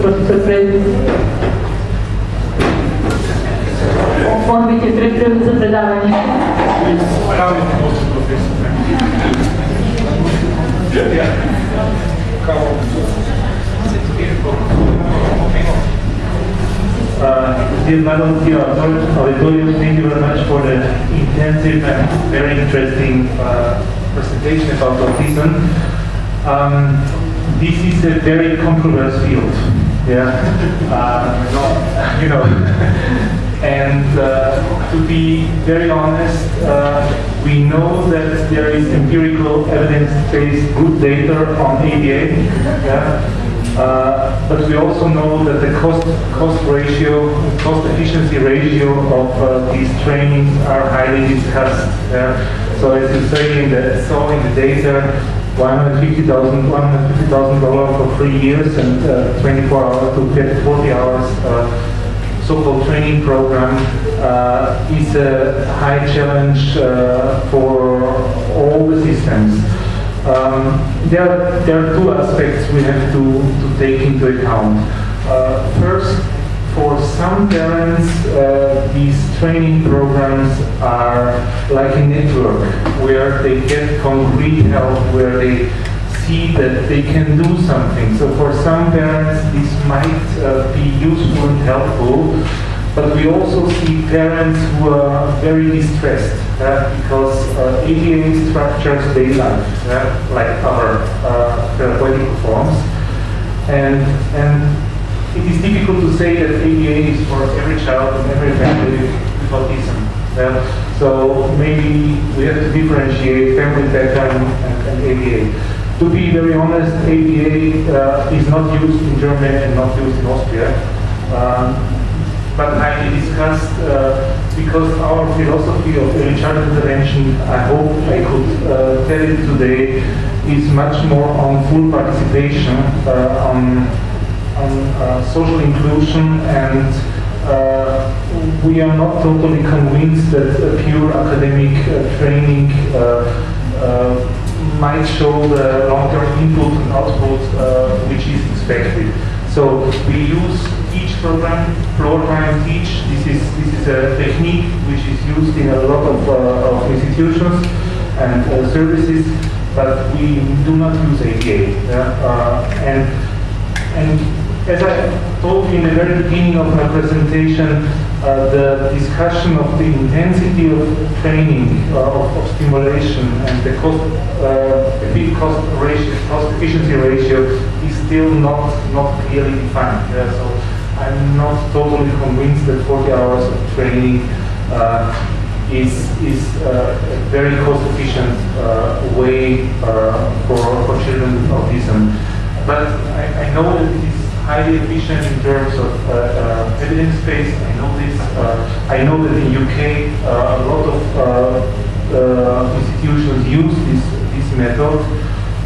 profesor Fred. On biti pripremljen za predavanje. Dear Madam, dear auditorium, thank you very much for the intensive and very interesting presentation about autism. This is a very controversial field, you know. And to be very honest, we know that there is empirical evidence-based good data on ABA, but we also know that the cost ratio, cost efficiency ratio of these trainings are highly discussed. So as you say in the data, $150,000 for 3 years and 24 hours to 40 hours. So-called training program is a high challenge for all the systems. There are two aspects we have to take into account. First, for some parents, these training programs are like a network where they get concrete help, where they see that they can do something. So for some parents this might be useful and helpful, but we also see parents who are very distressed because ABA structures their life like other therapeutic forms, and it is difficult to say that ABA is for every child and every family with autism. So maybe we have to differentiate family pattern and ABA. To be very honest, ABA is not used in Germany and not used in Austria, but highly discussed because our philosophy of early childhood intervention, I hope I could tell it today, is much more on full participation, on social inclusion, and we are not totally convinced that a pure academic training might show the long-term input and output which is expected. So we use teach program, floor time teach. This is a technique which is used in a lot of institutions and services, but we do not use ABA. And as I told you in the very beginning of my presentation, the discussion of the intensity of training, of stimulation, and the cost efficiency ratio is still not clearly defined. So I'm not totally convinced that 40 hours of training is a very cost efficient way for children with autism. But I know that it is highly efficient in terms of evidence base. I know this. I know that in UK a lot of institutions use this method.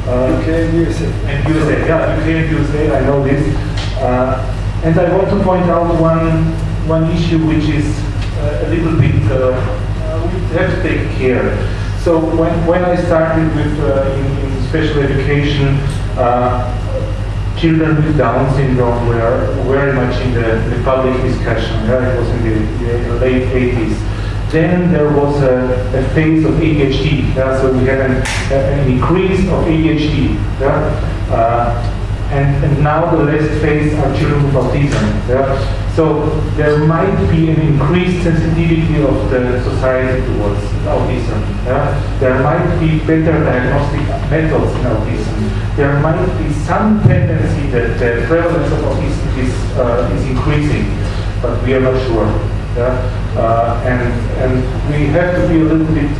UK and USA. And USA, yeah, UK and USA. I know this. And I want to point out one issue which is a little bit we have to take care. So when I started with in special education. Children with Down syndrome were very much in the public discussion. It was in the late 80s. Then there was a phase of ADHD. So we had an increase of ADHD. And now the last phase are children with autism. So there might be an increased sensitivity of the society towards autism. There might be better diagnostic methods in autism. There might be some tendency that the prevalence of autism is increasing, but we are not sure. And we have to be a little bit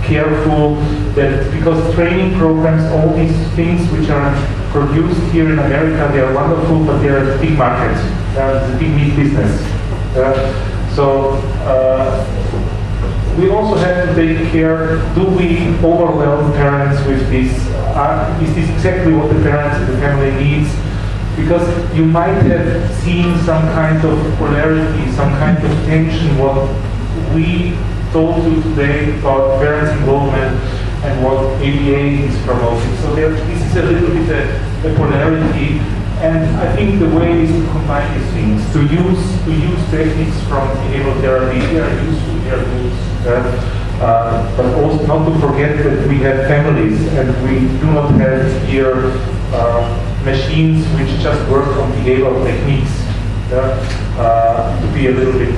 careful that because training programs, all these things which are produced here in America, they are wonderful, but they are a big market. It's a big meat business. So we also have to take care, do we overwhelm parents with this? Is this exactly what the parents and the family needs? Because you might have seen some kind of polarity, some kind of tension, what we told you today about parents' involvement and what ABA is promoting. So this is a little bit a polarity, And I think the way is to combine these things, to use techniques from behavioral therapy. They are useful, they are good, but also not to forget that we have families and we do not have here machines which just work on behavioral techniques. To be a little bit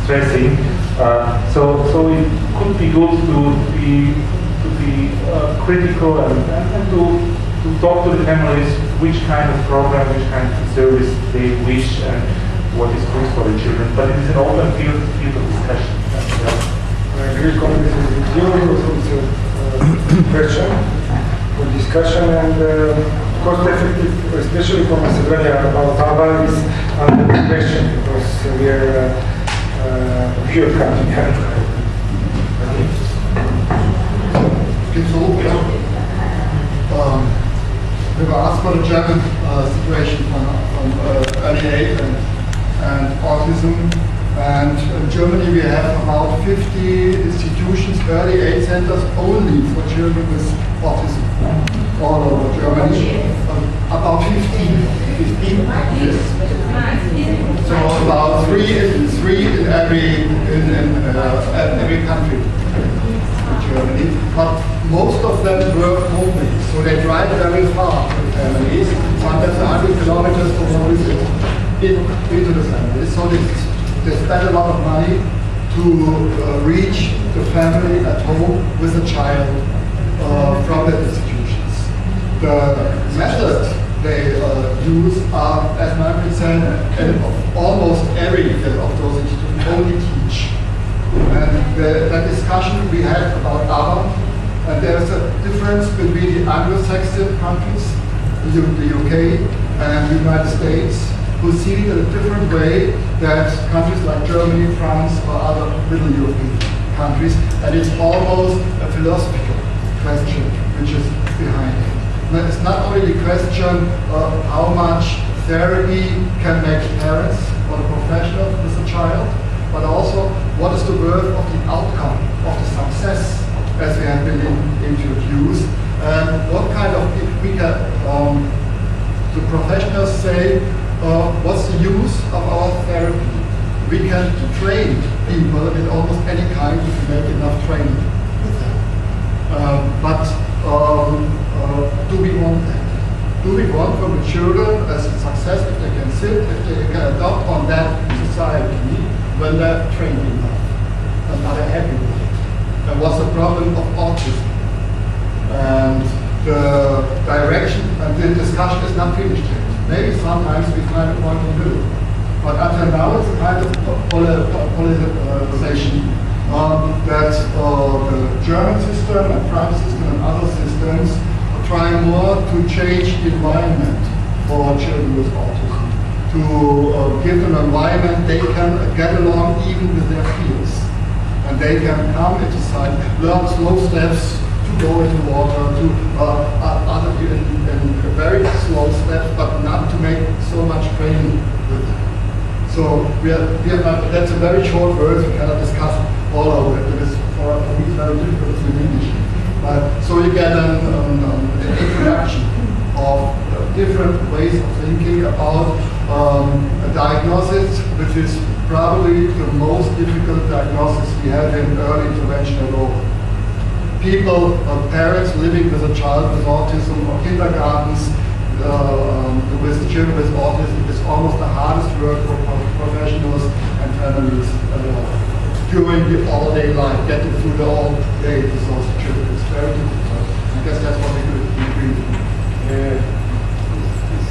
stressing. So it could be good to be critical and to talk to the families which kind of program, which kind of service they wish and what is good for the children. But it is an open field of discussion. I agree completely with you. It's a question for discussion and cost effective, especially for Macedonia, about ABBA is under the question because we are a pure country. We were asked for the German situation from early age and autism. And in Germany we have about 50 institutions, early age centers only for children with autism. All over Germany. About 15. Yes. So about three in every country in Germany. But most of them work homely, so they drive very far with families, sometimes 100 kilometers to one visit into the families. So they spend a lot of money to reach the family at home with a child from the institutions. The methods they use are, as Margaret said, almost every of those institutions only teach. And the discussion we had about ABBA, and there's a difference between the Anglo-Saxon countries, the UK and the United States, who see it in a different way than countries like Germany, France, or other Middle European countries. And it's almost a philosophical question which is behind it. And it's not only the question of how much therapy can make parents or the professional with a child, but also what is the worth of the outcome of the success as we have been introduced, and what kind of we can the professionals say what's the use of our therapy. We can train people in almost any kind if we make enough training with them. But do we want that? Do we want from the children as a success if they can sit, if they can adopt on that society when they're trained enough and are happy with it? And what's the problem of autism? And the direction and the discussion is not finished yet. Maybe sometimes we find a point in the middle. But until now it's a kind of polarization that the German system and French system and other systems are trying more to change the environment for children with autism. To give them an environment they can get along even with their peers. And they can come into sight, learn slow steps to go into water, to other in very slow steps, but not to make so much training with them. So we have that's a very short word. We cannot discuss all of it. It is for me very difficult in English. But so you get an introduction of different ways of thinking about a diagnosis, which is probably the most difficult diagnosis we have in early intervention at all. People, parents living with a child with autism, or kindergartens with children with autism is almost the hardest work for professionals and families during the all-day life, getting through the whole day with those children. It's very difficult. I guess that's what we do in Green.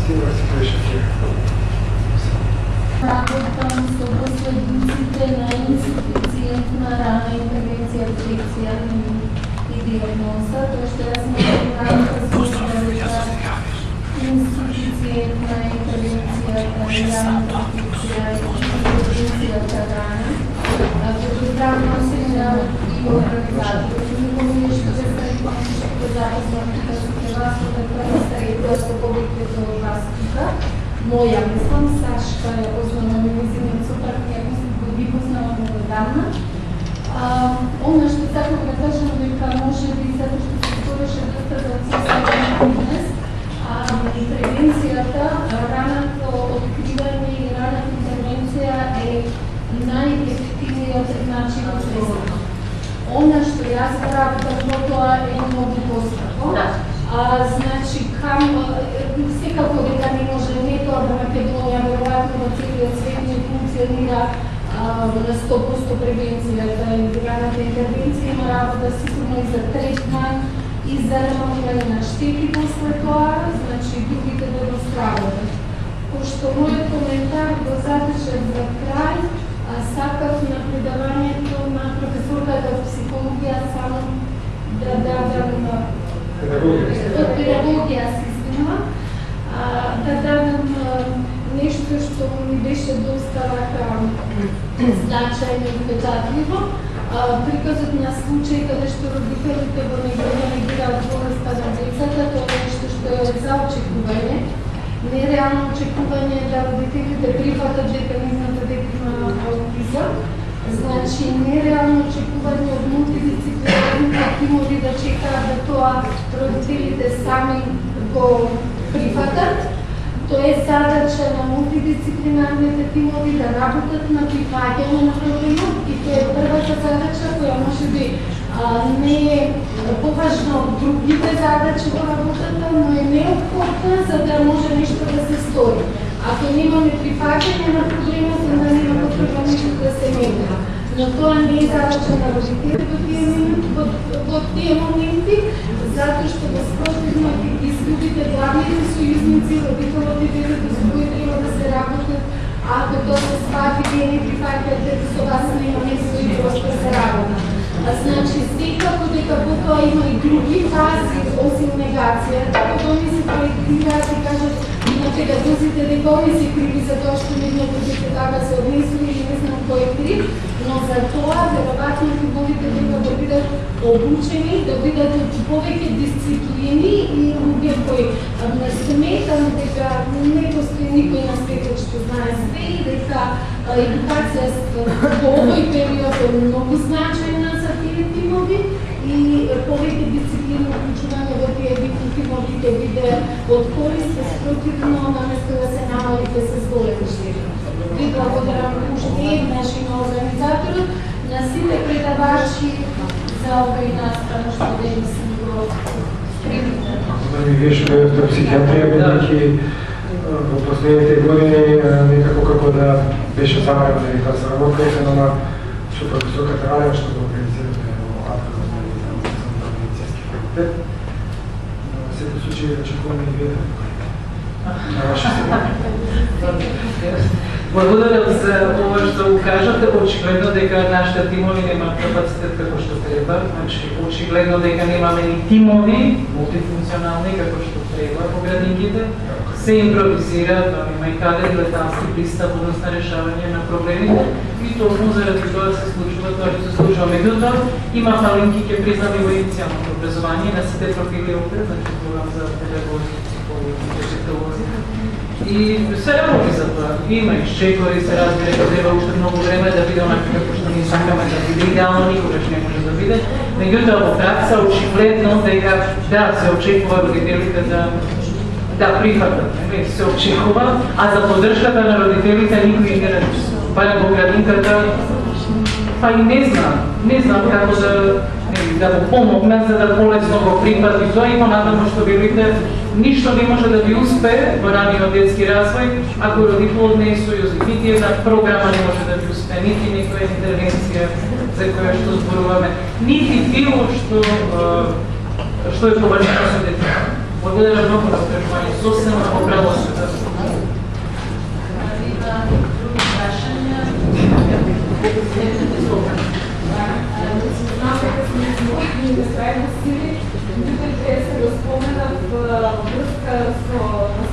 Similar situation here. Tam sú posledníci na insuficientná rana intervencija i diagnoza, to što ja sam rekla insuficientna intervencija ta rana. Pozdravljam seminarot i organizator. Nikomu nešto da se nešto zapoznati da su pre vas da predstavite osobovitvjetnog vlasnika. Moja mislim, Saška je osnovna uzimnica, tako ja mislim da poznala mu odavna. Ono što tako da kažem, neka može biti zato što se skoro še dosta da odsjesa danas, превенцијата, раното откривање и раната интервенција е најефективниот начин од средство. Она што јас работам во тоа е многу постапо. Значи, секако дека не може не тоа да Македонија, веројатно во целиот свет не функционира на 100% превенцијата и раната интервенција, има работа сигурно и за третман и за намалување на штети после тоа, значи другите да го справат. Пошто мојот коментар го затече за крај, сакав на предавањето на професорката од психологија само да дадам од педагогија да дадам нешто што ми беше доста значајно и впечатливо. Приказот на случај каде што родителите во негираат болеста на децата, тоа е нешто што е за очекување. Нереално очекување да родителите прифатат дека нивното дете има аутизам. Значи, нереално очекување од мултидисциплинарните тимови да чекаат да тоа родителите сами го прифатат. Тоа е задача на мултидисциплинарните тимови да работат на прифаќање на проблемот и тоа е првата задача која може би не е поважна од другите задачи во работата, но е неопходна за да може нешто да се стори. Ако немаме прифаќање на проблемот, onda нема потреба нешто да се менува. Но тоа не е задача на родителите во тие моменти, затоа што спротивно ќе ги изгубите главните сојузници, родителите со кои треба да се работат, ако тоа се свати, вие не прифаќате, со вас нема место и просто се работа. Значи, секако дека потоа има и други фази, осим негација, кога ми се проектираат и кажат на педагозите дека они се криви за тоа што нивното дете така се однесува или не знам кој е крив, но за тоа веројатно љубовите дека да бидат обучени, да бидат повеќе дисциплини и луѓе кои сметам дека не постои никој на светот што знае све и дека едукацијата во овој период е многу значајна за тие тимови и повеќе дисциплина уклучување во тие тимови ќе биде од корист, спротивно наместо да се намалите се зголеми штети. Ви благодарам уште еднаш и на организаторот, на сите предавачи за овој настан што денес ни го примите. Вие што бевте психијатрија, бидејќи во последните години некако како да беше забравено дека се работеше, но со професорката Рана што го организирате во медицински факултет. Во секој случај да чекуваме и вие на ваши Благодарам за ова што го кажате. Очигледно дека нашите тимови немаат капацитет како што треба. Значи, очигледно дека немаме ни тимови мултифункционални како што треба во градинките. Се импровизира, има и каде дилетантски пристап односно решавање на проблемите и точно заради тоа се случува тоа што се случува. Меѓутоа, има фалинки, ќе признам и во иницијалното образование на сите профили овде, значи програм за педагози, психологи, диетолози. И се работи за тоа. Има и чекори, се разбира, дека треба уште многу време да биде онака како што ние сакаме да биде идеално, никогаш не може да биде. Меѓутоа, во пракса очигледно дека да се очекува родителите да прифатат, се очекува, а за поддршката на родителите никој не рече. Барем во градинката, па и не знам како да го помогнат за да полесно го прифати тоа и понатаму што велите, ништо не може да ви успее во раниот детски развој ако родителот не е сојузник. Нити една програма не може да ви успее, нити некоја интервенција за која што зборуваме, нити било што е површено со детето. Благодарам многу на прашување, сосема оправо се да. Има други прашања? Знам дека сме измогли да справим сили, меѓутоа треба се го споменат врска со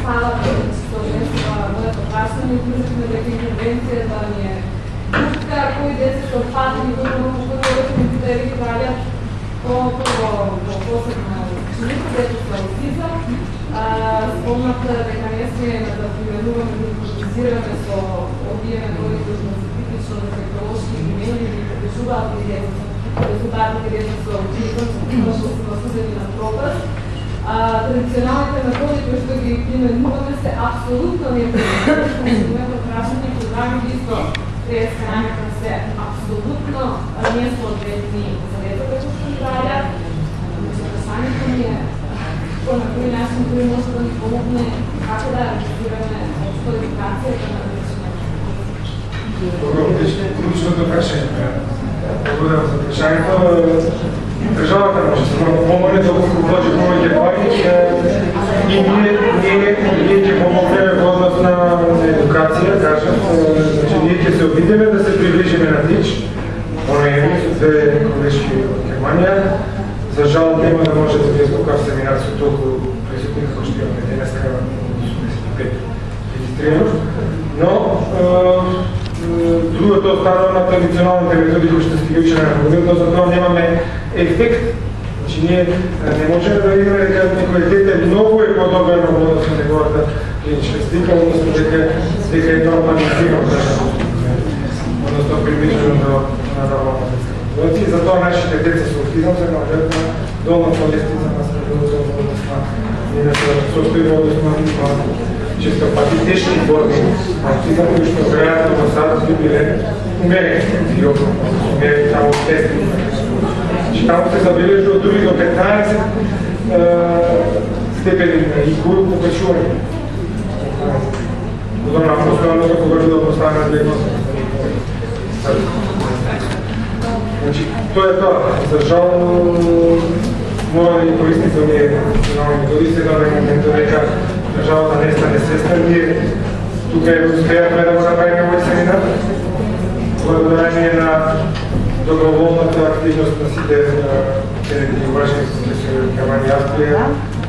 салата, што денеска моето прашање, мислиме дека интервенцијата ни е путка, кои деца што патни во многу да ги валјат по посебна ученица, дето со аутизам. Спомната дека не сме да применуваме и импровизираме со овие методи кои се типично дефектолошки применливи, да кажуваат и резултатите деца со аутизам, што се насудени на пропаст. Традиционалните методи кои што ги применуваме се апсолутно неприменување, моето прашање програми исто преескањата се апсолутно несоодветни за ветото што се правја. Прашањето ми е на кој начин кој може да ни помогне како да реализираме општо едукацијата на Отличното прашање. Благодарам за прашањето. Државата може да помогне доколку вложи повеќе пари и ние ќе помогнеме во однос на едукација, кажам. Значи, ние ќе се обидеме да се приближиме на ТИЧ. Оно е со две колешки од Германија. За жал нема да може да биде такав семинар со толку присутни како што имаме денеска, 85 регистрирано. Но другото останува на традиционалните методи кои што сте ги учени на факултетот, затоа немаме ефект. Значи ние не можеме да видиме дека некој дете многу е подобрено во однос на неговата клиничка слика, односно дека е нормализирано, односно приближено до нормална детска популација. И затоа нашите деца со аутизам се наоѓаат на долна полестица на средовото односна и на состојба односно често пати тешки форми аутизам кои што веројатно до сада би биле умерени и умерени само тести. Значи таму се забележува дури до 15 степени на IQ покачување. Удобно постојано да покажу да поставаме диагноза. Значи, тоа е тоа. За жал, мора да ги користите оние национални методи, сега да моментот дека државата не стане свесна. Ние тука успеавме да го направиме овој семинар. Благодарение на доброволната активност на сите кенеди ваши професори од Германија и Австрија,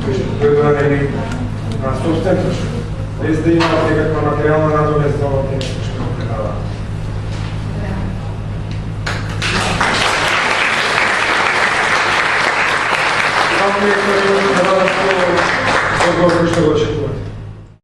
кои што предоставени на собствен трошок, без да имаат некаква материјална надомест за ова што го предаваат. Само е кој да дадат одговор кој што го очекувате.